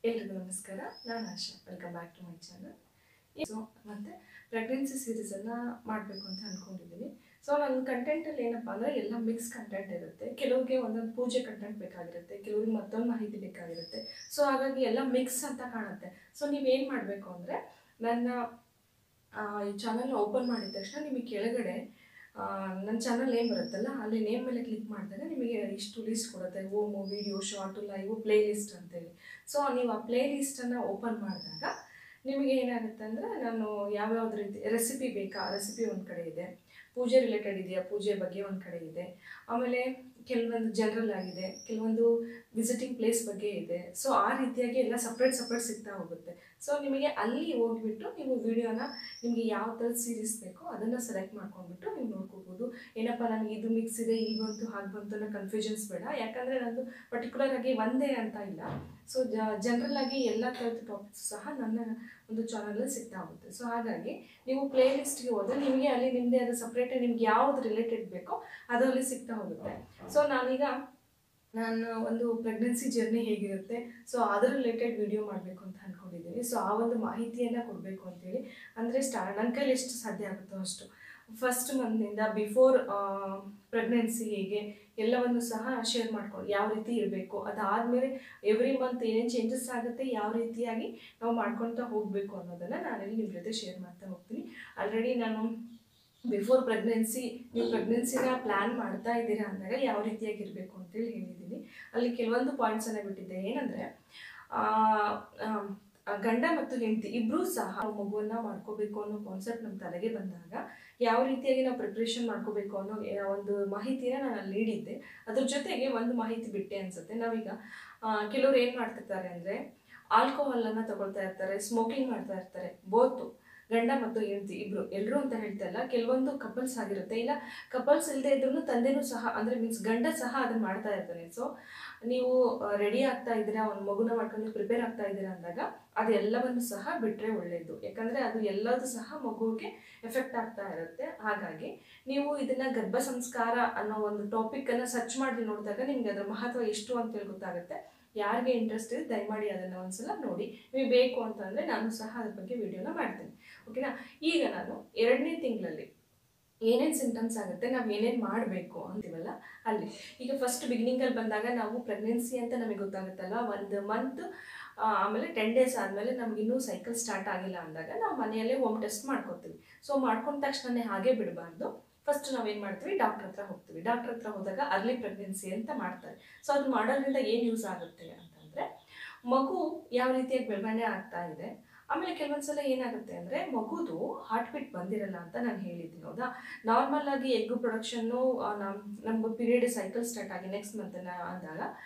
ಎಲ್ರಿಗೂ ನಮಸ್ಕಾರ. ನಾನು Asha. Welcome back to my channel. So ಮತ್ತೆ ಪ್ರೆಗ್ನೆನ್ಸಿ ಸೀರೀಸನ್ನು ಮಾಡಬೇಕು ಅಂತ ಅಂದ್ಕೊಂಡಿದ್ದೀನಿ. ಸೊ ನನ್ನ ಕಂಟೆಂಟಲ್ಲಿ ಏನಪ್ಪ ಅಂದರೆ ಎಲ್ಲ ಮಿಕ್ಸ್ ಕಂಟೆಂಟ್ ಇರುತ್ತೆ. ಕೆಲವ್ರಿಗೆ ಒಂದೊಂದು ಪೂಜೆ ಕಂಟೆಂಟ್ ಬೇಕಾಗಿರುತ್ತೆ, ಕೆಲವ್ರಿಗೆ ಮತ್ತೊಂದು ಮಾಹಿತಿ ಬೇಕಾಗಿರುತ್ತೆ. ಸೊ ಹಾಗಾಗಿ ಎಲ್ಲ ಮಿಕ್ಸ್ ಅಂತ ಕಾಣುತ್ತೆ. ಸೊ ನೀವೇನು ಮಾಡಬೇಕು ಅಂದರೆ ನನ್ನ ಈ ಚಾನಲ್ನ ಓಪನ್ ಮಾಡಿದ ತಕ್ಷಣ ನಿಮಗೆ ಕೆಳಗಡೆ ನನ್ನ ಚಾನಲ್ ನೇಮ್ ಬರುತ್ತಲ್ಲ, ಅಲ್ಲಿ ನೇಮ್ ಮೇಲೆ ಕ್ಲಿಕ್ ಮಾಡಿದಾಗ ನಿಮಗೆ ಇಷ್ಟು ಲಿಸ್ಟ್ ಕೊಡುತ್ತೆ. Home, video, short, live, play list ಅಂತೇಳಿ. ಸೊ ನೀವು ಆ ಪ್ಲೇ ಲಿಸ್ಟನ್ನು ಓಪನ್ ಮಾಡಿದಾಗ ನಿಮಗೆ ಏನಾಗುತ್ತೆ ಅಂದರೆ ನಾನು ಯಾವ್ಯಾವ್ದು ರೀತಿ ರೆಸಿಪಿ ಬೇಕಾ, ರೆಸಿಪಿ ಒಂದು ಕಡೆ ಇದೆ, ಪೂಜೆ ರಿಲೇಟೆಡ್ ಇದೆಯಾ, ಪೂಜೆ ಬಗ್ಗೆ ಒಂದು ಕಡೆ ಇದೆ, ಆಮೇಲೆ ಕೆಲವೊಂದು ಜನರಲ್ ಆಗಿದೆ, ಕೆಲವೊಂದು ವಿಸಿಟಿಂಗ್ ಪ್ಲೇಸ್ ಬಗ್ಗೆ ಇದೆ. ಸೊ ಆ ರೀತಿಯಾಗಿ ಎಲ್ಲ ಸಪ್ರೇಟ್ ಸಿಗ್ತಾ ಹೋಗುತ್ತೆ. ಸೊ ನಿಮಗೆ ಅಲ್ಲಿ ಹೋಗ್ಬಿಟ್ಟು ನೀವು ವಿಡಿಯೋನ ನಿಮಗೆ ಯಾವ ಥರದ ಸೀರೀಸ್ ಬೇಕೋ ಅದನ್ನು ಸೆಲೆಕ್ಟ್ ಮಾಡ್ಕೊಂಡ್ಬಿಟ್ಟು ನೀವು ನೋಡ್ಕೋಬೋದು. ಏನಪ್ಪ ನನಗೆ ಇದು ಮಿಕ್ಸ್ ಇದೆ, ಇಲ್ಲಿ ಬಂತು ಹಾಗೆ ಬಂತು ಅನ್ನೋ ಕನ್ಫ್ಯೂಷನ್ಸ್ ಬೇಡ. ಯಾಕಂದರೆ ನಂದು ಪರ್ಟಿಕ್ಯುಲರ್ ಆಗಿ ಒಂದೇ ಅಂತ ಇಲ್ಲ. ಸೊ ಜನರಲ್ ಆಗಿ ಎಲ್ಲ ಥರದ ಟಾಪಿಕ್ಸ್ ಸಹ ನನ್ನ ಒಂದು ಚಾನಲಲ್ಲಿ ಸಿಗ್ತಾ ಹೋಗುತ್ತೆ. ಸೊ ಹಾಗಾಗಿ ನೀವು ಪ್ಲೇ ಲಿಸ್ಟ್ಗೆ ಹೋದರೆ ನಿಮಗೆ ಅಲ್ಲಿ ನಿಮ್ಮದೇ ಆದ ಸಪ್ರೇಟಾಗಿ ನಿಮ್ಗೆ ಯಾವುದು ರಿಲೇಟೆಡ್ ಬೇಕೋ ಅದರಲ್ಲಿ ಸಿಗ್ತಾ ಹೋಗುತ್ತೆ. ಸೊ ನಾನು ಒಂದು ಪ್ರೆಗ್ನೆನ್ಸಿ ಜರ್ನಿ ಹೇಗಿರುತ್ತೆ, ಸೊ ಅದರ ರಿಲೇಟೆಡ್ ವಿಡಿಯೋ ಮಾಡಬೇಕು ಅಂತ ಅಂದ್ಕೊಂಡಿದ್ದೀನಿ. ಸೊ ಆ ಒಂದು ಮಾಹಿತಿಯನ್ನು ಕೊಡಬೇಕು ಅಂತೇಳಿ ಅಂದರೆ ನನ್ನ ಕೈಲಿ ಎಷ್ಟು ಸಾಧ್ಯ ಆಗುತ್ತೋ ಅಷ್ಟು ಫಸ್ಟ್ ಮಂತ್ನಿಂದ ಬಿಫೋರ್ ಪ್ರೆಗ್ನೆನ್ಸಿ ಹೇಗೆ ಎಲ್ಲವನ್ನು ಸಹ ಶೇರ್ ಮಾಡ್ಕೊಂಡು ಯಾವ ರೀತಿ ಇರಬೇಕು, ಅದಾದಮೇಲೆ ಎವ್ರಿ ಮಂತ್ ಏನೇನು ಚೇಂಜಸ್ ಆಗುತ್ತೆ, ಯಾವ ರೀತಿಯಾಗಿ ನಾವು ಮಾಡ್ಕೊಳ್ತಾ ಹೋಗಬೇಕು ಅನ್ನೋದನ್ನು ನಾನಿಲ್ಲಿ ನಿಮ್ಮ ಜೊತೆ ಶೇರ್ ಮಾಡ್ತಾ ಹೋಗ್ತೀನಿ. ಆಲ್ರೆಡಿ ನಾನು ಬಿಫೋರ್ ಪ್ರೆಗ್ನೆನ್ಸಿ, ನೀವು ಪ್ರೆಗ್ನೆನ್ಸಿನ ಪ್ಲ್ಯಾನ್ ಮಾಡ್ತಾ ಇದ್ದೀರಾ ಅಂದಾಗ ಯಾವ ರೀತಿಯಾಗಿರಬೇಕು ಅಂತೇಳಿ ಹೇಳಿದ್ದೀನಿ. ಅಲ್ಲಿ ಕೆಲವೊಂದು ಪಾಯಿಂಟ್ಸನ್ನು ಬಿಟ್ಟಿದ್ದೆ. ಏನಂದರೆ ಗಂಡ ಮತ್ತು ಹೆಂಡತಿ ಇಬ್ಬರೂ ಸಹ ಮಗುವನ್ನು ಮಾಡ್ಕೋಬೇಕು ಅನ್ನೋ ಕಾನ್ಸೆಪ್ಟ್ ನಮ್ಮ ತಲೆಗೆ ಬಂದಾಗ ಯಾವ ರೀತಿಯಾಗಿ ನಾವು ಪ್ರಿಪ್ರೇಷನ್ ಮಾಡ್ಕೋಬೇಕು ಅನ್ನೋ ಒಂದು ಮಾಹಿತಿನ ನಾನು ಅಲ್ಲಿ ನೀಡಿದ್ದೆ. ಅದ್ರ ಜೊತೆಗೆ ಒಂದು ಮಾಹಿತಿ ಬಿಟ್ಟೆ ಅನಿಸುತ್ತೆ. ನಾವೀಗ ಕೆಲವ್ರು ಏನು ಮಾಡ್ತಿರ್ತಾರೆ ಅಂದರೆ ಆಲ್ಕೋಹಾಲನ್ನು ತಗೊಳ್ತಾ ಇರ್ತಾರೆ, ಸ್ಮೋಕಿಂಗ್ ಮಾಡ್ತಾ ಇರ್ತಾರೆ. ಬೋತು ಗಂಡ ಮತ್ತು ಹೆಂಡತಿ ಇಬ್ಬರು, ಎಲ್ಲರೂ ಅಂತ ಹೇಳ್ತಾ ಇಲ್ಲ, ಕೆಲವೊಂದು ಕಪಲ್ಸ್ ಆಗಿರುತ್ತೆ. ಇಲ್ಲ ಕಪಲ್ಸ್ ಇಲ್ಲದೆ ಇದ್ರೂ ತಂದೆನೂ ಸಹ ಅಂದರೆ ಮೀನ್ಸ್ ಗಂಡ ಸಹ ಅದನ್ನು ಮಾಡ್ತಾ ಇರ್ತಾನೆ. ಸೊ ನೀವು ರೆಡಿ ಆಗ್ತಾ ಇದ್ದೀರಾ, ಒಂದು ಮಗುನ ಮಾಡ್ಕೊಂಡು ಪ್ರಿಪೇರ್ ಆಗ್ತಾ ಇದ್ದೀರಾ ಅಂದಾಗ ಅದೆಲ್ಲವನ್ನು ಸಹ ಬಿಟ್ಟರೆ ಒಳ್ಳೆಯದು. ಯಾಕಂದರೆ ಅದು ಎಲ್ಲದೂ ಸಹ ಮಗುವಿಗೆ ಎಫೆಕ್ಟ್ ಆಗ್ತಾ ಇರುತ್ತೆ. ಹಾಗಾಗಿ ನೀವು ಇದನ್ನು ಗರ್ಭ ಸಂಸ್ಕಾರ ಅನ್ನೋ ಒಂದು ಟಾಪಿಕನ್ನು ಸರ್ಚ್ ಮಾಡಿ ನೋಡಿದಾಗ ನಿಮ್ಗೆ ಅದರ ಮಹತ್ವ ಎಷ್ಟು ಅಂತೇಳಿ ಗೊತ್ತಾಗುತ್ತೆ. ಯಾರಿಗೆ ಇಂಟ್ರೆಸ್ಟ್ ಇದೆ ದಯಮಾಡಿ ಅದನ್ನು ಒಂದ್ಸಲ ನೋಡಿ. ನೀವು ಬೇಕು ಅಂತಂದರೆ ನಾನು ಸಹ ಅದ್ರ ಬಗ್ಗೆ ವಿಡಿಯೋನ ಮಾಡ್ತೀನಿ. ಓಕೆನಾ? ಈಗ ನಾನು 2ನೇ ತಿಂಗಳಲ್ಲಿ ಏನೇನು ಸಿಂಟಮ್ಸ್ ಆಗುತ್ತೆ, ನಾವು ಏನೇನು ಮಾಡಬೇಕು ಅಂತೀವಲ್ಲ ಅಲ್ಲಿ. ಈಗ ಫಸ್ಟ್ ಬಿಗಿನಿಂಗಲ್ಲಿ ಬಂದಾಗ ನಾವು ಪ್ರೆಗ್ನೆನ್ಸಿ ಅಂತ ನಮಗೆ ಗೊತ್ತಾಗುತ್ತಲ್ಲ, 1 ಮಂತ್ ಆಮೇಲೆ 10 ಡೇಸ್ ಆದಮೇಲೆ ನಮಗಿನ್ನೂ ಸೈಕಲ್ ಸ್ಟಾರ್ಟ್ ಆಗಿಲ್ಲ ಅಂದಾಗ ನಾವು ಮನೆಯಲ್ಲೇ ಹೋಮ್ ಟೆಸ್ಟ್ ಮಾಡ್ಕೊತೀವಿ. ಸೊ ಮಾಡ್ಕೊಂಡ ತಕ್ಷಣನೇ ಹಾಗೆ ಬಿಡಬಾರ್ದು. ಫಸ್ಟ್ ನಾವೇನು ಮಾಡ್ತೀವಿ, ಡಾಕ್ಟ್ರ್ ಹತ್ರ ಹೋಗ್ತೀವಿ. ಡಾಕ್ಟ್ರ್ ಹತ್ರ ಹೋದಾಗ ಅರ್ಲಿ ಪ್ರೆಗ್ನೆನ್ಸಿ ಅಂತ ಮಾಡ್ತಾರೆ. ಸೊ ಅದು ಮಾಡೋದ್ರಿಂದ ಏನು ಯೂಸ್ ಆಗುತ್ತೆ ಅಂತಂದರೆ ಮಗು ಯಾವ ರೀತಿಯಾಗಿ ಬೆಳವಣಿಗೆ ಆಗ್ತಾ ಇದೆ, ಆಮೇಲೆ ಕೆಲವೊಂದ್ಸಲ ಏನಾಗುತ್ತೆ ಅಂದರೆ ಮಗುದು ಹಾರ್ಟ್ ಬೀಟ್ ಬಂದಿರಲ್ಲ ಅಂತ ನಾನು ಹೇಳಿದ್ದೀನಿ. ಹೌದಾ? ನಾರ್ಮಲ್ ಆಗಿ ಎಗ್ ಪ್ರೊಡಕ್ಷನ್ನು ನಮ್ಮ ಪೀರಿಯಡ್ ಸೈಕಲ್ ಸ್ಟಾರ್ಟ್ ಆಗಿ ನೆಕ್ಸ್ಟ್ ಮಂತ್ ಅಂದಾಗ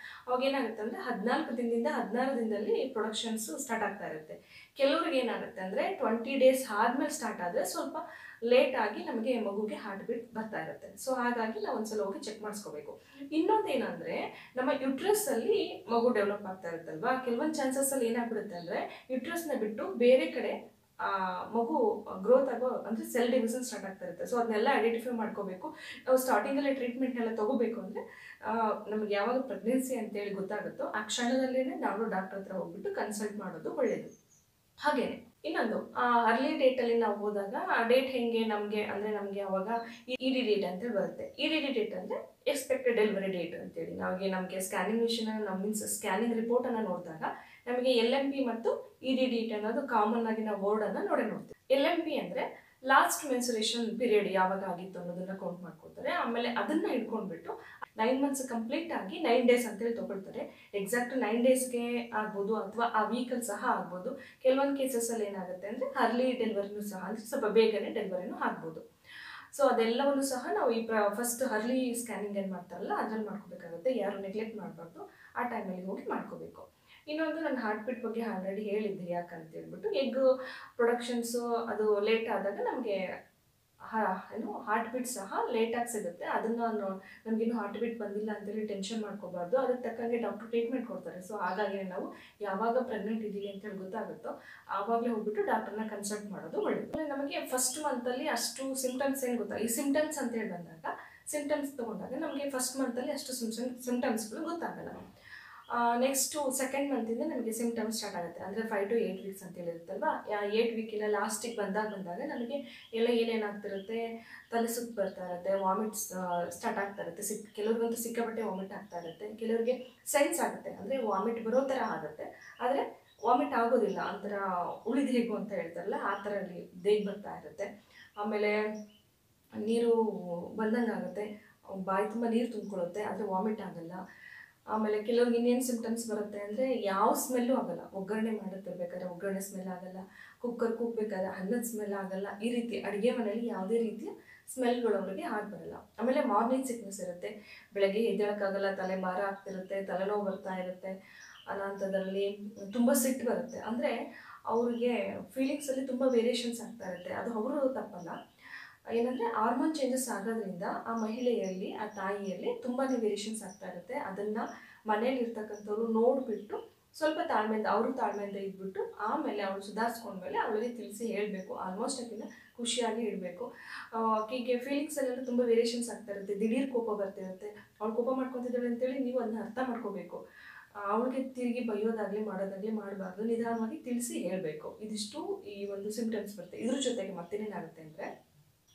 ಅವಾಗ ಏನಾಗುತ್ತೆ ಅಂದರೆ 14 ದಿನದಿಂದ 16 ದಿನದಲ್ಲಿ ಪ್ರೊಡಕ್ಷನ್ಸು ಸ್ಟಾರ್ಟ್ ಆಗ್ತಾ ಇರುತ್ತೆ. ಕೆಲವ್ರಿಗೆ ಏನಾಗುತ್ತೆ ಅಂದರೆ 20 ಡೇಸ್ ಆದಮೇಲೆ ಸ್ಟಾರ್ಟ್ ಆದರೆ ಸ್ವಲ್ಪ ಲೇಟ್ ಆಗಿ ನಮಗೆ ಮಗುಗೆ ಹಾರ್ಟ್ ಬೀಟ್ ಬರ್ತಾ ಇರುತ್ತೆ. ಸೊ ಹಾಗಾಗಿ ನಾವು ಒಂದ್ಸಲ ಹೋಗಿ ಚೆಕ್ ಮಾಡಿಸ್ಕೋಬೇಕು. ಇನ್ನೊಂದೇನಂದರೆ ನಮ್ಮ ಯುಟ್ರಸ್ಸಲ್ಲಿ ಮಗು ಡೆವಲಪ್ ಆಗ್ತಾ ಇರುತ್ತಲ್ವಾ, ಕೆಲವೊಂದು ಚಾನ್ಸಸ್ಸಲ್ಲಿ ಏನಾಗ್ಬಿಡುತ್ತೆ ಅಂದರೆ ಯುಟ್ರಸ್ನ ಬಿಟ್ಟು ಬೇರೆ ಕಡೆ ಮಗು ಗ್ರೋತ್ ಆಗೋ ಅಂದರೆ ಸೆಲ್ ಡಿವಿಷನ್ ಸ್ಟಾರ್ಟ್ ಆಗ್ತಾ ಇರುತ್ತೆ. ಸೊ ಅದನ್ನೆಲ್ಲ ಐಡೆಂಟಿಫೈ ಮಾಡ್ಕೋಬೇಕು. ನಾವು ಸ್ಟಾರ್ಟಿಂಗಲ್ಲೇ ಟ್ರೀಟ್ಮೆಂಟ್ ಎಲ್ಲ ತೊಗೋಬೇಕು ಅಂದರೆ ನಮಗೆ ಯಾವಾಗ ಪ್ರೆಗ್ನೆನ್ಸಿ ಅಂತೇಳಿ ಗೊತ್ತಾಗುತ್ತೋ ಆ ಕ್ಷಣದಲ್ಲೇ ನಾವು ಡಾಕ್ಟರ್ ಹತ್ರ ಹೋಗ್ಬಿಟ್ಟು ಕನ್ಸಲ್ಟ್ ಮಾಡೋದು ಒಳ್ಳೆಯದು. ಹಾಗೇನೆ ಇನ್ನೊಂದು ಅರ್ಲಿ ಡೇಟಲ್ಲಿ ನಾವು ಹೋದಾಗ ಆ ಡೇಟ್ ಹೆಂಗೆ ನಮಗೆ ಅಂದರೆ ನಮಗೆ ಅವಾಗ ಇ ಡಿ ಡೇಟ್ ಅಂತೇಳಿ ಬರುತ್ತೆ. ಇ ಡಿ ಡೇಟ್ ಅಂದರೆ ಎಕ್ಸ್ಪೆಕ್ಟೆಡ್ ಡೆಲಿವರಿ ಡೇಟ್ ಅಂತೇಳಿ ನಮಗೆ ಸ್ಕ್ಯಾನಿಂಗ್ ಮಿಷನ್ ನಾವು ಮೀನ್ಸ್ ಸ್ಕ್ಯಾನಿಂಗ್ ರಿಪೋರ್ಟನ್ನು ನೋಡಿದಾಗ ನಮಗೆ LMP ಮತ್ತು ಇ ಡಿ ಡೇಟ್ ಅನ್ನೋದು ಕಾಮನ್ ಆಗಿ ನಾವು ವರ್ಡನ್ನು ನೋಡ್ತೀವಿ. LMP ಅಂದರೆ ಲಾಸ್ಟ್ ಮೆನ್ಸುರೇಷನ್ ಪೀರಿಯಡ್ ಯಾವಾಗ ಆಗಿತ್ತು ಅನ್ನೋದನ್ನ ಕೌಂಟ್ ಮಾಡ್ಕೊಳ್ತಾರೆ. ಆಮೇಲೆ ಅದನ್ನು ಇಟ್ಕೊಂಡ್ಬಿಟ್ಟು 9 ಮಂತ್ಸ್ ಕಂಪ್ಲೀಟ್ ಆಗಿ 9 ಡೇಸ್ ಅಂತೇಳಿ ತೊಗೊಳ್ತಾರೆ. ಎಕ್ಸಾಕ್ಟ್ 9 ಡೇಸ್ಗೆ ಆಗ್ಬೋದು ಅಥವಾ ಆ ವೀಕಲ್ಲಿ ಸಹ ಆಗ್ಬೋದು. ಕೆಲವೊಂದು ಕೇಸಸಲ್ಲಿ ಏನಾಗುತ್ತೆ ಅಂದರೆ ಅರ್ಲಿ ಡೆಲಿವರಿನೂ ಸಹ ಅಂದರೆ ಸ್ವಲ್ಪ ಬೇಗನೆ ಡೆಲಿವರಿನೂ ಆಗ್ಬೋದು. ಸೊ ಅದೆಲ್ಲವನ್ನು ಸಹ ನಾವು ಈ ಫಸ್ಟ್ ಅರ್ಲಿ ಸ್ಕ್ಯಾನಿಂಗ್ ಏನು ಮಾಡ್ತಾರಲ್ಲ ಅದ್ರಲ್ಲಿ ಮಾಡ್ಕೋಬೇಕಾಗುತ್ತೆ. ಯಾರು ನೆಗ್ಲೆಕ್ಟ್ ಮಾಡಬಾರ್ದು, ಆ ಟೈಮಲ್ಲಿ ಹೋಗಿ ಮಾಡ್ಕೋಬೇಕು. ಇನ್ನೊಂದು ನಾನು ಹಾರ್ಟ್ ಬೀಟ್ ಬಗ್ಗೆ ಆಲ್ರೆಡಿ ಹೇಳಿದ್ದೆ. ಯಾಕಂತ ಹೇಳ್ಬಿಟ್ಟು ಎಗ್ ಪ್ರೊಡಕ್ಷನ್ಸು ಅದು ಲೇಟ್ ಆದಾಗ ನಮಗೆ ಹಾರ್ಟ್ ಬೀಟ್ ಸಹ ಲೇಟಾಗಿ ಸಿಗುತ್ತೆ. ಅದನ್ನು ನಮಗಿನ್ನೂ ಹಾರ್ಟ್ ಬೀಟ್ ಬಂದಿಲ್ಲ ಅಂತೇಳಿ ಟೆನ್ಷನ್ ಮಾಡ್ಕೋಬಾರ್ದು. ಅದಕ್ಕೆ ತಕ್ಕಂಗೆ ಡಾಕ್ಟರ್ ಟ್ರೀಟ್ಮೆಂಟ್ ಕೊಡ್ತಾರೆ. ಸೊ ಹಾಗಾಗಿ ನಾವು ಯಾವಾಗ ಪ್ರೆಗ್ನೆಂಟ್ ಇದ್ದೀವಿ ಅಂತೇಳಿ ಗೊತ್ತಾಗುತ್ತೋ ಆವಾಗಲೇ ಹೋಗ್ಬಿಟ್ಟು ಡಾಕ್ಟರ್ನ ಕನ್ಸಲ್ಟ್ ಮಾಡೋದು ಒಳ್ಳೆಯದು. ನಮಗೆ ಫಸ್ಟ್ ಮಂತಲ್ಲಿ ಅಷ್ಟು ಸಿಂಪ್ಟಮ್ಸ್ ಏನು ಗೊತ್ತಾ, ಈ ಸಿಂಪ್ಟಮ್ಸ್ ಅಂತೇಳಿ ಬಂದಾಗ ಸಿಂಪ್ಟಮ್ಸ್ ತೊಗೊಂಡಾಗ ನಮಗೆ ಫಸ್ಟ್ ಮಂತಲ್ಲಿ ಅಷ್ಟು ಸಿಂಪ್ಟಮ್ಸ್ಗಳು ಗೊತ್ತಾಗಲ್ಲ. ನೆಕ್ಸ್ಟು ಸೆಕೆಂಡ್ ಮಂತಿಂದ ನಮಗೆ ಸಿಮ್ಟಮ್ಸ್ ಸ್ಟಾರ್ಟ್ ಆಗುತ್ತೆ. ಅಂದರೆ 5 to 8 ವೀಕ್ಸ್ ಅಂತ ಹೇಳಿರುತ್ತಲ್ವ, 8 ವೀಕಿನ ಲಾಸ್ಟಿಗೆ ಬಂದಾಗ ನಮಗೆ ಎಲ್ಲ ಏನೇನಾಗ್ತಿರುತ್ತೆ, ತಲೆ ಸುತ್ತು ಬರ್ತಾ ಇರುತ್ತೆ, ವಾಮಿಟ್ಸ್ ಸ್ಟಾರ್ಟ್ ಆಗ್ತಾ ಇರುತ್ತೆ. ಕೆಲವ್ರಿಗಂತೂ ಸಿಕ್ಕಾಪಟ್ಟೆ ವಾಮಿಟ್ ಆಗ್ತಾ ಇರುತ್ತೆ, ಕೆಲವರಿಗೆ ಸೆನ್ಸ್ ಆಗುತ್ತೆ, ಅಂದರೆ ವಾಮಿಟ್ ಬರೋ ಥರ ಆಗುತ್ತೆ, ಆದರೆ ವಾಮಿಟ್ ಆಗೋದಿಲ್ಲ, ಒಂಥರ ಉಳಿದು ಹೇಗೋ ಅಂತ ಹೇಳ್ತಾರಲ್ಲ ಆ ಥರ ಅಲ್ಲಿ ದೇಗ ಬರ್ತಾ ಇರುತ್ತೆ. ಆಮೇಲೆ ನೀರು ಬಂದಂಗೆ ಆಗುತ್ತೆ, ಬಾಯಿ ತುಂಬ ನೀರು ತುಂಬ್ಕೊಳ್ಳುತ್ತೆ, ಆದರೆ ವಾಮಿಟ್ ಆಗಲ್ಲ. ಆಮೇಲೆ ಕೆಲವ್ರಿಗೆ ಇನ್ನೇನು ಸಿಮ್ಟಮ್ಸ್ ಬರುತ್ತೆ ಅಂದರೆ ಯಾವ ಸ್ಮೆಲ್ಲು ಆಗಲ್ಲ, ಒಗ್ಗರಣೆ ಮಾಡುತ್ತಿರ್ಬೇಕಾದ್ರೆ ಒಗ್ಗರಣೆ ಸ್ಮೆಲ್ ಆಗಲ್ಲ, ಕುಕ್ಕರ್ ಕೂಗಬೇಕಾದ್ರೆ ಅನ್ನದ ಸ್ಮೆಲ್ ಆಗಲ್ಲ, ಈ ರೀತಿ ಅಡುಗೆ ಮನೆಯಲ್ಲಿ ಯಾವುದೇ ರೀತಿಯ ಸ್ಮೆಲ್ಗಳು ಅವರಿಗೆ ಆಗಿ ಬರಲ್ಲ. ಆಮೇಲೆ ಮಾರ್ನಿಂಗ್ ಸಿಕ್ನೆಸ್ ಇರುತ್ತೆ, ಬೆಳಗ್ಗೆ ಎದ್ದೇಳಕ್ಕಾಗಲ್ಲ, ತಲೆ ಭಾರ ಆಗ್ತಿರುತ್ತೆ, ತಲೆನೋವು ಬರ್ತಾ ಇರುತ್ತೆ, ಅನಂತರದಲ್ಲಿ ತುಂಬ ಸಿಟ್ಟು ಬರುತ್ತೆ. ಅಂದರೆ ಅವ್ರಿಗೆ ಫೀಲಿಂಗ್ಸಲ್ಲಿ ತುಂಬ ವೇರಿಯೇಷನ್ಸ್ ಆಗ್ತಾ ಇರುತ್ತೆ. ಅದು ಅವರು ತಪ್ಪಲ್ಲ, ಏನಂದರೆ ಹಾರ್ಮೋನ್ ಚೇಂಜಸ್ ಆಗೋದ್ರಿಂದ ಆ ಮಹಿಳೆಯಲ್ಲಿ, ಆ ತಾಯಿಯಲ್ಲಿ ತುಂಬಾ ವೇರಿಯೇಷನ್ಸ್ ಆಗ್ತಾ ಇರುತ್ತೆ. ಅದನ್ನು ಮನೇಲಿ ಇರ್ತಕ್ಕಂಥವ್ರು ನೋಡಿಬಿಟ್ಟು ಸ್ವಲ್ಪ ತಾಳ್ಮೆಯಿಂದ ಇದ್ಬಿಟ್ಟು ಆಮೇಲೆ ಅವಳು ಸುಧಾರಿಸ್ಕೊಂಡ್ಮೇಲೆ ಅವಳಿಗೆ ತಿಳಿಸಿ ಹೇಳಬೇಕು. ಆಲ್ಮೋಸ್ಟ್ ಆಕಿನ ಖುಷಿಯಾಗಿ ಇಡಬೇಕು. ಆಕೆಗೆ ಫೀಲಿಂಗ್ಸಲ್ಲೆಲ್ಲ ತುಂಬ ವೇರಿಯೇಷನ್ಸ್ ಆಗ್ತಾ ಇರುತ್ತೆ, ದಿಢೀರ್ ಕೋಪ ಬರ್ತಿರುತ್ತೆ. ಅವಳು ಕೋಪ ಮಾಡ್ಕೊತಿದ್ದಾಳೆ ಅಂತೇಳಿ ನೀವು ಅದನ್ನ ಅರ್ಥ ಮಾಡ್ಕೋಬೇಕು. ಅವಳಿಗೆ ತಿರುಗಿ ಬೈಯೋದಾಗಲಿ ಮಾಡೋದಾಗಲಿ ಮಾಡಬಾರ್ದು, ನಿಧಾನವಾಗಿ ತಿಳಿಸಿ ಹೇಳಬೇಕು. ಇದಿಷ್ಟು ಈ ಒಂದು ಸಿಮ್ಟಮ್ಸ್ ಬರುತ್ತೆ. ಇದ್ರ ಜೊತೆಗೆ ಮತ್ತೇನೇನಾಗುತ್ತೆ ಅಂದರೆ,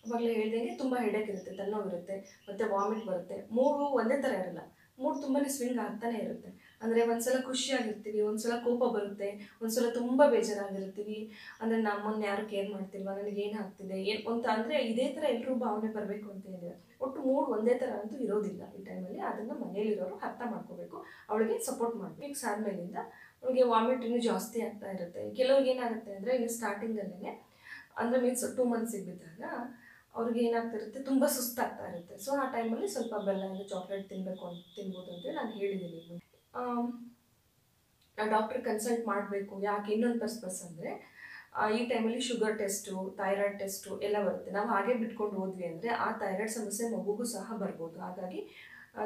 ಅವಾಗಲೇ ಹೇಳ್ದಂಗೆ ತುಂಬ ಹೆಡೇಕ್ ಇರುತ್ತೆ, ತಲೆನೋವಿರುತ್ತೆ, ಮತ್ತು ವಾಮಿಟ್ ಬರುತ್ತೆ. ಮೂಡು ಒಂದೇ ಥರ ಇರಲ್ಲ, ಮೂಡ್ ತುಂಬಾ ಸ್ವಿಂಗ್ ಆಗ್ತಾನೆ ಇರುತ್ತೆ. ಅಂದರೆ ಒಂದ್ಸಲ ಖುಷಿಯಾಗಿರ್ತೀವಿ, ಒಂದ್ಸಲ ಕೋಪ ಬರುತ್ತೆ, ಒಂದ್ಸಲ ತುಂಬ ಬೇಜಾರಾಗಿರ್ತೀವಿ, ಅಂದರೆ ನಮ್ಮನ್ನು ಯಾರು ಕೇರ್ ಮಾಡ್ತಿಲ್ವಾ, ನನಗೇನು ಆಗ್ತಿದೆ ಏನು ಅಂತ, ಅಂದರೆ ಇದೇ ಥರ ಎಲ್ಲರೂ ಭಾವನೆ ಬರಬೇಕು ಅಂತ ಹೇಳಿದ್ರೆ ಒಟ್ಟು ಮೂಡ್ ಒಂದೇ ಥರ ಅಂತೂ ಇರೋದಿಲ್ಲ ಈ ಟೈಮಲ್ಲಿ. ಅದನ್ನು ಮನೇಲಿರೋರು ಅರ್ಥ ಮಾಡ್ಕೋಬೇಕು, ಅವಳಿಗೆ ಸಪೋರ್ಟ್ ಮಾಡಬೇಕು. ವೀಕ್ಸ್ ಆದಮೇಲಿಂದ ಅವಳಿಗೆ ವಾಮಿಟ್ ಇನ್ನೂ ಜಾಸ್ತಿ ಆಗ್ತಾ ಇರುತ್ತೆ. ಕೆಲವ್ರಿಗೆ ಏನಾಗುತ್ತೆ ಅಂದರೆ ಇನ್ನು ಸ್ಟಾರ್ಟಿಂಗಲ್ಲೇ, ಅಂದರೆ ಮೀನ್ಸ್ 2 ಮಂತ್ಸಿಗೆ ಬಿದ್ದಾಗ ಅವ್ರಿಗೆ ಏನಾಗ್ತಿರುತ್ತೆ, ತುಂಬ ಸುಸ್ತಾಗ್ತಾ ಇರುತ್ತೆ. ಸೊ ಆ ಟೈಮಲ್ಲಿ ಸ್ವಲ್ಪ ಬೆಲ್ಲ ಇಲ್ಲ ಚಾಕ್ಲೇಟ್ ತಿನ್ಬೋದು ಅಂತೇಳಿ ನಾನು ಹೇಳಿದ್ದೀನಿ. ಡಾಕ್ಟ್ರ್ ಕನ್ಸಲ್ಟ್ ಮಾಡಬೇಕು. ಯಾಕೆ ಇನ್ನೊಂದು ಪರ್ಪಸ್ ಅಂದರೆ, ಈ ಟೈಮಲ್ಲಿ ಶುಗರ್ ಟೆಸ್ಟು, ಥೈರಾಯ್ಡ್ ಟೆಸ್ಟು ಎಲ್ಲ ಬರುತ್ತೆ. ನಾವು ಹಾಗೆ ಬಿಟ್ಕೊಂಡು ಹೋದ್ವಿ ಅಂದರೆ ಆ ಥೈರಾಯ್ಡ್ ಸಮಸ್ಯೆ ಮಗುಗೂ ಸಹ ಬರ್ಬೋದು. ಹಾಗಾಗಿ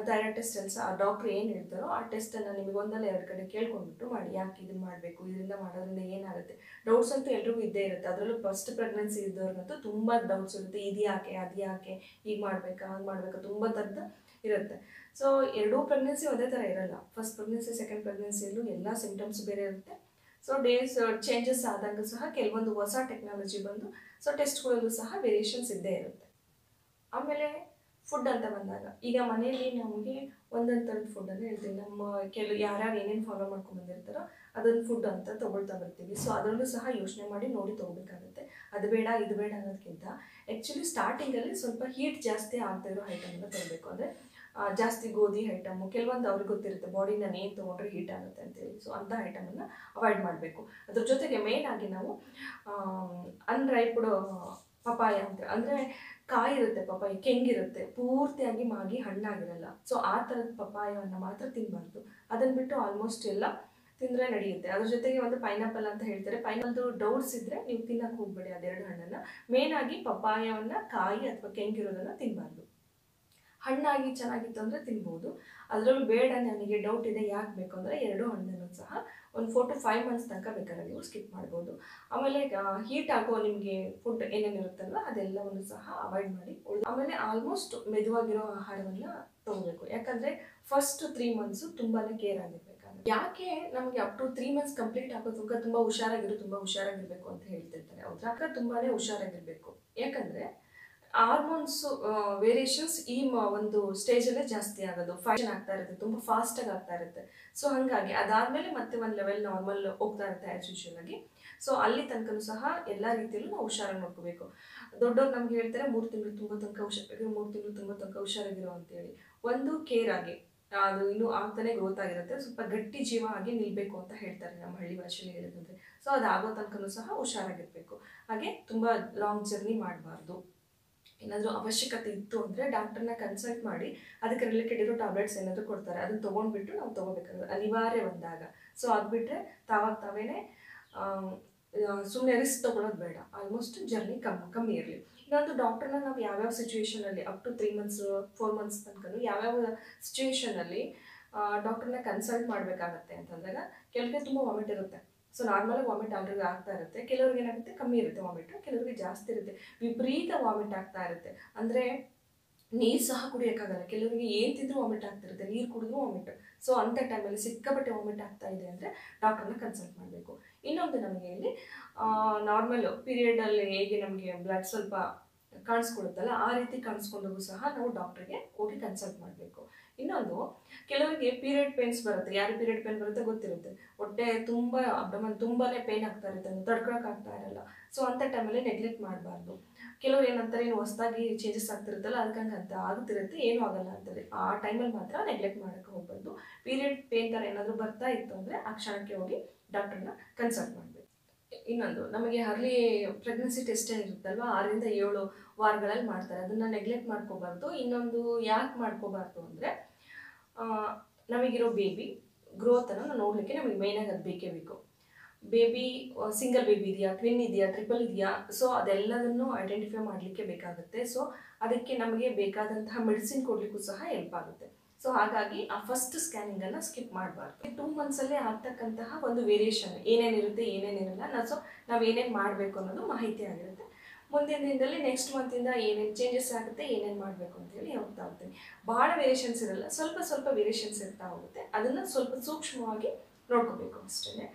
ಥೈರಾಯ್ಡ್ ಟೆಸ್ಟ್ ಸಹ ಡಾಕ್ಟ್ರು ಏನು ಹೇಳ್ತಾರೋ ಆ ಟೆಸ್ಟನ್ನು ನಿಮಗೆ 1-2 ಕಡೆ ಕೇಳ್ಕೊಂಡ್ಬಿಟ್ಟು ಮಾಡಿ. ಯಾಕೆ ಇದನ್ನು ಮಾಡಬೇಕು, ಇದರಿಂದ ಮಾಡೋದ್ರಿಂದ ಏನಾಗುತ್ತೆ, ಡೌಟ್ಸ್ ಅಂತೂ ಎಲ್ರಿಗೂ ಇದ್ದೇ ಇರುತ್ತೆ. ಅದರಲ್ಲೂ ಫಸ್ಟ್ ಪ್ರೆಗ್ನೆನ್ಸಿ ಇದ್ದವ್ರಿಗಂತೂ ತುಂಬ ಡೌಟ್ಸ್ ಇರುತ್ತೆ. ಇದು ಯಾಕೆ, ಅದು ಯಾಕೆ, ಈಗ ಮಾಡಬೇಕಾ, ಹಂಗೆ ಮಾಡಬೇಕಾ, ತುಂಬ ಥರದ್ದು ಇರುತ್ತೆ. ಸೊ ಎರಡೂ ಪ್ರೆಗ್ನೆನ್ಸಿ ಒಂದೇ ಥರ ಇರಲ್ಲ. ಫಸ್ಟ್ ಪ್ರೆಗ್ನೆನ್ಸಿ, ಸೆಕೆಂಡ್ ಪ್ರೆಗ್ನೆನ್ಸಿಯಲ್ಲೂ ಎಲ್ಲ ಸಿಮ್ಟಮ್ಸ್ ಬೇರೆ ಇರುತ್ತೆ. ಸೊ ಡೇಸ್ ಚೇಂಜಸ್ ಆದಂಗೂ ಸಹ ಕೆಲವೊಂದು ಹೊಸ ಟೆಕ್ನಾಲಜಿ ಬಂದು ಸೊ ಟೆಸ್ಟ್ಗಳಲ್ಲೂ ಸಹ ವೇರಿಯೇಷನ್ಸ್ ಇದ್ದೇ ಇರುತ್ತೆ. ಆಮೇಲೆ ಫುಡ್ ಅಂತ ಬಂದಾಗ, ಈಗ ಮನೆಯಲ್ಲಿ ನಮಗೆ ಒಂದೊಂದು ಥರದ ಫುಡ್ಡನ್ನು ಹೇಳ್ತೀವಿ. ಯಾರ್ಯಾರು ಏನೇನು ಫಾಲೋ ಮಾಡ್ಕೊಂಡು ಬಂದಿರ್ತಾರೋ ಅದೊಂದು ಫುಡ್ ಅಂತ ತೊಗೊಳ್ತಾ ಬರ್ತೀವಿ. ಸೊ ಅದರಲ್ಲೂ ಸಹ ಯೋಚನೆ ಮಾಡಿ ನೋಡಿ ತೊಗೋಬೇಕಾಗುತ್ತೆ. ಅದು ಬೇಡ ಇದು ಬೇಡ ಅನ್ನೋದಕ್ಕಿಂತ ಆ್ಯಕ್ಚುಲಿ ಸ್ಟಾರ್ಟಿಂಗಲ್ಲಿ ಸ್ವಲ್ಪ ಹೀಟ್ ಜಾಸ್ತಿ ಆಗದೆ ಇರೋ ಐಟಮನ್ನು ತೊಗೊಬೇಕು. ಅಂದರೆ ಜಾಸ್ತಿ ಗೋಧಿ ಐಟಮು, ಕೆಲವೊಂದು ಅವ್ರಿಗೆ ಗೊತ್ತಿರುತ್ತೆ ಬಾಡಿ ನಾನು ಏನು ತೊಗೊಂಡ್ರೆ ಹೀಟ್ ಆಗುತ್ತೆ ಅಂತೇಳಿ. ಸೊ ಅಂಥ ಐಟಮನ್ನು ಅವಾಯ್ಡ್ ಮಾಡಬೇಕು. ಅದ್ರ ಜೊತೆಗೆ ಮೇಯ್ನಾಗಿ ನಾವು ಅನ್ರೈಪ್ಡ್ ಪಪಾಯ ಅಂತ, ಅಂದರೆ ಕಾಯಿ ಇರುತ್ತೆ ಪಪಾಯಿ, ಕೆಂಗಿರುತ್ತೆ, ಪೂರ್ತಿಯಾಗಿ ಮಾಗಿ ಹಣ್ಣಾಗಿರಲ್ಲ. ಸೊ ಆ ಥರದ ಪಪಾಯವನ್ನು ಮಾತ್ರ ತಿನ್ನಬಾರ್ದು. ಅದನ್ನು ಬಿಟ್ಟು ಆಲ್ಮೋಸ್ಟ್ ಎಲ್ಲ ತಿಂದರೆ ನಡೆಯುತ್ತೆ. ಅದ್ರ ಜೊತೆಗೆ ಒಂದು ಪೈನಾಪಲ್ ಅಂತ ಹೇಳ್ತಾರೆ. ಪೈನಾಪಲ್ದು ಡೌಟ್ಸ್ ಇದ್ದರೆ ನೀವು ತಿನ್ನಕ್ಕೆ ಹೋಗಬೇಡಿ ಅದೆರಡು ಹಣ್ಣನ್ನು. ಮೇಯ್ನಾಗಿ ಪಪಾಯವನ್ನು ಕಾಯಿ ಅಥವಾ ಕೆಂಗಿರೋದನ್ನು ತಿನ್ನಬಾರ್ದು. ಹಣ್ಣಾಗಿ ಚೆನ್ನಾಗಿತ್ತು ಅಂದರೆ ತಿನ್ಬೋದು. ಅದರಲ್ಲೂ ಬೇಡ ನನಗೆ ಡೌಟ್ ಇದೆ ಯಾಕೆ ಬೇಕು ಅಂದರೆ 2 ಹಣ್ಣನ್ನು ಸಹ ಒಂದು 4 to 5 ಮಂತ್ಸ್ ತನಕ ಬೇಕಾದ್ರೆ ನೀವು ಸ್ಕಿಪ್ ಮಾಡ್ಬೋದು. ಆಮೇಲೆ ಹೀಟ್ ಆಗೋ ನಿಮಗೆ ಫುಡ್ ಏನೇನಿರುತ್ತಲ್ವ ಅದೆಲ್ಲವನ್ನು ಸಹ ಅವಾಯ್ಡ್ ಮಾಡಿ. ಆಮೇಲೆ ಆಲ್ಮೋಸ್ಟ್ ಮೆದುವಾಗಿರೋ ಆಹಾರವನ್ನು ತೊಗೋಬೇಕು. ಯಾಕಂದರೆ ಫಸ್ಟ್ 3 ಮಂತ್ಸು ತುಂಬಾ ಕೇರ್ ಆಗಿರ್ಬೇಕಾಗುತ್ತೆ. ಯಾಕೆ ನಮಗೆ ಅಪ್ ಟು 3 ಮಂತ್ಸ್ ಕಂಪ್ಲೀಟ್ ಆಗೋ ತನಕ ತುಂಬ ಹುಷಾರಾಗಿರಬೇಕು ಅಂತ ಹೇಳ್ತಿರ್ತಾರೆ. ಹೌದಾ, ತುಂಬಾ ಹುಷಾರಾಗಿರಬೇಕು. ಯಾಕಂದರೆ ಹಾರ್ಮೋನ್ಸ್ ವೇರಿಯೇಷನ್ಸ್ ಈ ಒಂದು ಸ್ಟೇಜಲ್ಲೇ ಜಾಸ್ತಿ ಆಗೋದು, ಫ್ಯಾಷನ್ ಆಗ್ತಾ ಇರುತ್ತೆ, ತುಂಬ ಫಾಸ್ಟಾಗಿ ಆಗ್ತಾ ಇರುತ್ತೆ. ಸೊ ಹಾಗಾಗಿ ಅದಾದಮೇಲೆ ಮತ್ತೆ ಒಂದು ಲೆವೆಲ್ ನಾರ್ಮಲ್ ಹೋಗ್ತಾ ಇರುತ್ತೆ ಆ್ಯಸ್ ಯೂಶುವಲ್ ಆಗಿ. ಸೊ ಅಲ್ಲಿ ತನಕನೂ ಸಹ ಎಲ್ಲ ರೀತಿಯಲ್ಲೂ ನಾವು ಹುಷಾರಾಗಿ ನೋಡ್ಕೋಬೇಕು. ದೊಡ್ಡವ್ರು ನಮ್ಗೆ ಹೇಳ್ತಾರೆ 3 ತಿಂಗಳು ತುಂಬ ತನಕ ಹುಷಾರಾಗಿ, 3 ತಿಂಗಳು ತುಂಬ ತನಕ ಹುಷಾರಾಗಿರೋ ಅಂತೇಳಿ. ಒಂದು ಕೇರ್ ಆಗಿ, ಅದು ಇನ್ನೂ ಆಗ್ತಾನೆ ಗ್ರೋತ್ ಆಗಿರುತ್ತೆ, ಸ್ವಲ್ಪ ಗಟ್ಟಿ ಜೀವ ಆಗಿ ನಿಲ್ಲಬೇಕು ಅಂತ ಹೇಳ್ತಾರೆ ನಮ್ಮ ಹಳ್ಳಿ ಭಾಷೆಯಲ್ಲಿ ಹೇಳಿದಂತೆ. ಸೊ ಅದಾಗೋ ತನಕನೂ ಸಹ ಹುಷಾರಾಗಿರಬೇಕು. ಹಾಗೆ ತುಂಬ ಲಾಂಗ್ ಜರ್ನಿ ಮಾಡಬಾರ್ದು. ಏನಾದರೂ ಅವಶ್ಯಕತೆ ಇತ್ತು ಅಂದರೆ ಡಾಕ್ಟರ್ನ ಕನ್ಸಲ್ಟ್ ಮಾಡಿ ಅದಕ್ಕೆ ರಿಲೇಟೆಡ್ ಇರೋ ಟ್ಯಾಬ್ಲೆಟ್ಸ್ ಏನಾದರೂ ಕೊಡ್ತಾರೆ, ಅದನ್ನು ತೊಗೊಂಡ್ಬಿಟ್ಟು ನಾವು ತೊಗೋಬೇಕಾಗುತ್ತೆ ಅನಿವಾರ್ಯ ಬಂದಾಗ. ಸೊ ಅದು ಬಿಟ್ಟರೆ ತಾವೇನೇ ಸುಮ್ಮನೆ ರಿಸ್ಕ್ ತೊಗೊಳೋದು ಬೇಡ. ಆಲ್ಮೋಸ್ಟ್ ಜರ್ನಿ ಕಮ್ಮಿ ಇರಲಿ. ಇನ್ನೊಂದು ಡಾಕ್ಟರ್ನ ನಾವು ಯಾವ್ಯಾವ ಸಿಚುವೇಷನಲ್ಲಿ ಅಪ್ ಟು 3 ಮಂತ್ಸ್ 4 ಮಂತ್ಸ್ ತನಕ ಯಾವ್ಯಾವ ಸಿಚುವೇಷನಲ್ಲಿ ಡಾಕ್ಟರ್ನ ಕನ್ಸಲ್ಟ್ ಮಾಡಬೇಕಾಗತ್ತೆ ಅಂತಂದಾಗ, ಕೆಲವರಿಗೆ ತುಂಬ ವಾಮಿಟ್ ಇರುತ್ತೆ. ಸೊ ನಾರ್ಮಲಾಗಿ ವಾಮಿಟ್ ಆಲ್ರೆಡಿ ಆಗ್ತಾ ಇರುತ್ತೆ. ಕೆಲವ್ರಿಗೆ ಏನಾಗುತ್ತೆ ಕಮ್ಮಿ ಇರುತ್ತೆ ವಾಮಿಟ್, ಕೆಲವರಿಗೆ ಜಾಸ್ತಿ ಇರುತ್ತೆ, ವಿಪರೀತ ವಾಮಿಟ್ ಆಗ್ತಾ ಇರುತ್ತೆ. ಅಂದರೆ ನೀರು ಸಹ ಕುಡಿಯೋಕ್ಕಾಗಲ್ಲ. ಕೆಲವರಿಗೆ ಏನು ತಿಂದರೂ ವಾಮಿಟ್ ಆಗ್ತಿರುತ್ತೆ, ನೀರು ಕುಡಿದ್ರೂ ವಾಮಿಟ್. ಸೊ ಅಂಥ ಟೈಮಲ್ಲಿ ಸಿಕ್ಕಾಪಟ್ಟೆ ವಾಮಿಟ್ ಆಗ್ತಾ ಇದೆ ಅಂದರೆ ಡಾಕ್ಟ್ರನ್ನ ಕನ್ಸಲ್ಟ್ ಮಾಡಬೇಕು. ಇನ್ನೊಂದು ನಮಗೆ ಇಲ್ಲಿ ನಾರ್ಮಲ್ ಪೀರಿಯಡಲ್ಲಿ ಹೇಗೆ ನಮಗೆ ಬ್ಲಡ್ ಸ್ವಲ್ಪ ಕಾಣಿಸ್ಕೊಳುತ್ತಲ್ಲ, ಆ ರೀತಿ ಕಾಣಿಸ್ಕೊಂಡಾಗೂ ಸಹ ನಾವು ಡಾಕ್ಟ್ರಿಗೆ ಹೋಗಿ ಕನ್ಸಲ್ಟ್ ಮಾಡಬೇಕು. ಇನ್ನೊಂದು, ಕೆಲವರಿಗೆ ಪೀರಿಯಡ್ ಪೇನ್ಸ್ ಬರುತ್ತೆ. ಯಾರು ಪೀರಿಯಡ್ ಪೇನ್ ಬರುತ್ತೆ ಗೊತ್ತಿರುತ್ತೆ, ಹೊಟ್ಟೆ ತುಂಬ ಅಬ್ಡಮನ್ ತುಂಬಾ ಪೇನ್ ಆಗ್ತಾ ಇರುತ್ತೆ, ತಡ್ಕೊಳಕ್ಕೆ ಆಗ್ತಾ ಇರಲ್ಲ. ಸೊ ಅಂಥ ಟೈಮಲ್ಲಿ ನೆಗ್ಲೆಕ್ಟ್ ಮಾಡಬಾರ್ದು. ಕೆಲವರು ಏನಂತಾರೆ, ಏನು ಹೊಸದಾಗಿ ಚೇಂಜಸ್ ಆಗ್ತಿರುತ್ತಲ್ಲ ಅದಕ್ಕಂಗೆ ಅಂತ ಆಗುತ್ತಿರುತ್ತೆ, ಏನೂ ಆಗಲ್ಲ ಅಂತಾರೆ. ಆ ಟೈಮಲ್ಲಿ ಮಾತ್ರ ನೆಗ್ಲೆಕ್ಟ್ ಮಾಡೋಕ್ಕೆ ಹೋಗ್ಬಾರ್ದು. ಪೀರಿಯಡ್ ಪೇನ್ ಥರ ಏನಾದರೂ ಬರ್ತಾ ಇತ್ತು ಅಂದರೆ ಆ ಕ್ಷಣಕ್ಕೆ ಹೋಗಿ ಡಾಕ್ಟ್ರನ್ನ ಕನ್ಸಲ್ಟ್ ಮಾಡಬೇಕು. ಇನ್ನೊಂದು, ನಮಗೆ ಅರ್ಲಿ ಪ್ರೆಗ್ನೆನ್ಸಿ ಟೆಸ್ಟ್ ಏನಿರುತ್ತಲ್ವ 6 ರಿಂದ 7 ವಾರಗಳಲ್ಲಿ ಮಾಡ್ತಾರೆ, ಅದನ್ನು ನೆಗ್ಲೆಕ್ಟ್ ಮಾಡ್ಕೋಬಾರ್ದು. ಇನ್ನೊಂದು ಯಾಕೆ ಮಾಡ್ಕೋಬಾರ್ದು ಅಂದರೆ, ನಮಗಿರೋ ಬೇಬಿ ಗ್ರೋತನ್ನು ನಾವು ನೋಡಲಿಕ್ಕೆ ನಮಗೆ ಮೇಯ್ನಾಗಿ ಅದು ಬೇಕೇ ಬೇಕು. ಬೇಬಿ ಸಿಂಗಲ್ ಬೇಬಿ ಇದೆಯಾ, ಟ್ವಿನ್ ಇದೆಯಾ, ಟ್ರಿಪಲ್ ಇದೆಯಾ, ಸೊ ಅದೆಲ್ಲದನ್ನು ಐಡೆಂಟಿಫೈ ಮಾಡಲಿಕ್ಕೆ ಬೇಕಾಗುತ್ತೆ. ಸೊ ಅದಕ್ಕೆ ನಮಗೆ ಬೇಕಾದಂತಹ ಮೆಡಿಸಿನ್ ಕೊಡಲಿಕ್ಕೂ ಸಹ ಹೆಲ್ಪ್ ಆಗುತ್ತೆ. ಸೊ ಹಾಗಾಗಿ ಆ ಫಸ್ಟ್ ಸ್ಕ್ಯಾನಿಂಗನ್ನು ಸ್ಕಿಪ್ ಮಾಡಬಾರ್ದು. 2 ಮಂತ್ಸಲ್ಲೇ ಆಗ್ತಕ್ಕಂತಹ ಒಂದು ವೇರಿಯೇಷನ್ ಏನೇನಿರುತ್ತೆ ಏನೇನಿರಲ್ಲ, ಸೊ ನಾವು ಏನೇನು ಮಾಡಬೇಕು ಅನ್ನೋದು ಮಾಹಿತಿ ಆಗಿರುತ್ತೆ. ಮುಂದಿನ ದಿನದಲ್ಲಿ ನೆಕ್ಸ್ಟ್ ಮಂತಿಂದ ಏನೇನು ಚೇಂಜಸ್ ಆಗುತ್ತೆ, ಏನೇನು ಮಾಡಬೇಕು ಅಂತೇಳಿ ಹೋಗ್ತಾ ಹೋಗ್ತೀನಿ. ಭಾಳ ವೇರಿಯೇಷನ್ಸ್ ಇರಲ್ಲ, ಸ್ವಲ್ಪ ಸ್ವಲ್ಪ ವೇರಿಯೇಷನ್ಸ್ ಇರ್ತಾ ಹೋಗುತ್ತೆ. ಅದನ್ನು ಸ್ವಲ್ಪ ಸೂಕ್ಷ್ಮವಾಗಿ ನೋಡ್ಕೋಬೇಕು ಅಷ್ಟೇ.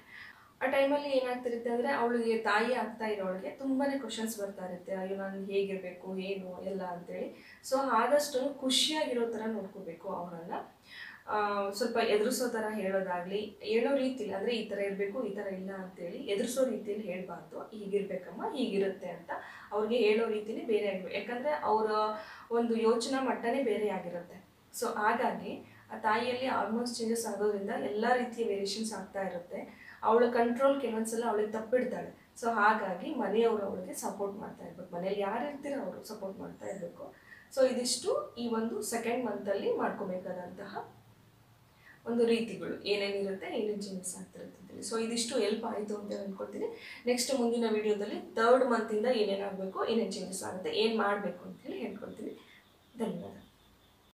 ಆ ಟೈಮಲ್ಲಿ ಏನಾಗ್ತಿರುತ್ತೆ ಅಂದರೆ, ಅವಳಿಗೆ ತಾಯಿ ಆಗ್ತಾ ಇರೋಳಿಗೆ ತುಂಬಾ ಕ್ವಶನ್ಸ್ ಬರ್ತಾ ಇರುತ್ತೆ, ಅಯ್ಯೋ ನಾನು ಹೇಗಿರಬೇಕು ಏನು ಎಲ್ಲ ಅಂತೇಳಿ. ಸೊ ಆದಷ್ಟು ಖುಷಿಯಾಗಿರೋ ಥರ ನೋಡ್ಕೋಬೇಕು ಅವರನ್ನು. ಸ್ವಲ್ಪ ಎದುರಿಸೋ ಥರ ಹೇಳೋದಾಗಲಿ, ಹೇಳೋ ರೀತಿಲಿ ಅಂದರೆ ಈ ಥರ ಇರಬೇಕು ಈ ಥರ ಇಲ್ಲ ಅಂತೇಳಿ ಎದುರಿಸೋ ರೀತಿಯಲ್ಲಿ ಹೇಳಬಾರ್ದು. ಹೀಗಿರ್ಬೇಕಮ್ಮ ಹೀಗಿರುತ್ತೆ ಅಂತ ಅವ್ರಿಗೆ ಹೇಳೋ ರೀತಿನೇ ಬೇರೆ ಆಗಿರ್ಬೇಕು. ಯಾಕಂದರೆ ಅವರ ಒಂದು ಯೋಚನಾ ಮಟ್ಟನೇ ಬೇರೆ ಆಗಿರುತ್ತೆ. ಸೊ ಹಾಗಾಗಿ ಆ ತಾಯಿಯಲ್ಲಿ ಹಾರ್ಮೋನ್ಸ್ ಚೇಂಜಸ್ ಆಗೋದ್ರಿಂದ ಎಲ್ಲ ರೀತಿಯ ವೇರಿಯೇಷನ್ಸ್ ಆಗ್ತಾ ಇರುತ್ತೆ. ಅವಳ ಕಂಟ್ರೋಲ್ ಕೆಲವೊಂದ್ಸಲ ಅವಳಿಗೆ ತಪ್ಪಿಡ್ತಾಳೆ. ಸೊ ಹಾಗಾಗಿ ಮನೆಯವರು ಅವಳಿಗೆ ಸಪೋರ್ಟ್ ಮಾಡ್ತಾ ಇರಬೇಕು, ಮನೇಲಿ ಯಾರು ಇರ್ತೀರ ಅವರು ಸಪೋರ್ಟ್ ಮಾಡ್ತಾ ಇರಬೇಕು. ಸೊ ಇದಿಷ್ಟು ಈ ಒಂದು 2nd ಮಂತಲ್ಲಿ ಮಾಡ್ಕೋಬೇಕಾದಂತಹ ಒಂದು ರೀತಿಗಳು, ಏನೇನಿರುತ್ತೆ ಏನೇನು ಚೇಂಜಸ್ ಆಗ್ತಿರುತ್ತೆ. ಸೊ ಇದಿಷ್ಟು ಹೆಲ್ಪ್ ಆಯಿತು ಅಂತ ಅಂದ್ಕೊಳ್ತೀನಿ. ನೆಕ್ಸ್ಟ್ ಮುಂದಿನ ವಿಡಿಯೋದಲ್ಲಿ 3rd ಮಂತಿಂದ ಏನೇನಾಗಬೇಕು, ಏನೇನು ಚೇಂಜಸ್ ಆಗುತ್ತೆ, ಏನು ಮಾಡಬೇಕು ಅಂತೇಳಿ ಹೇಳ್ಕೊಳ್ತೀನಿ. ಧನ್ಯವಾದ.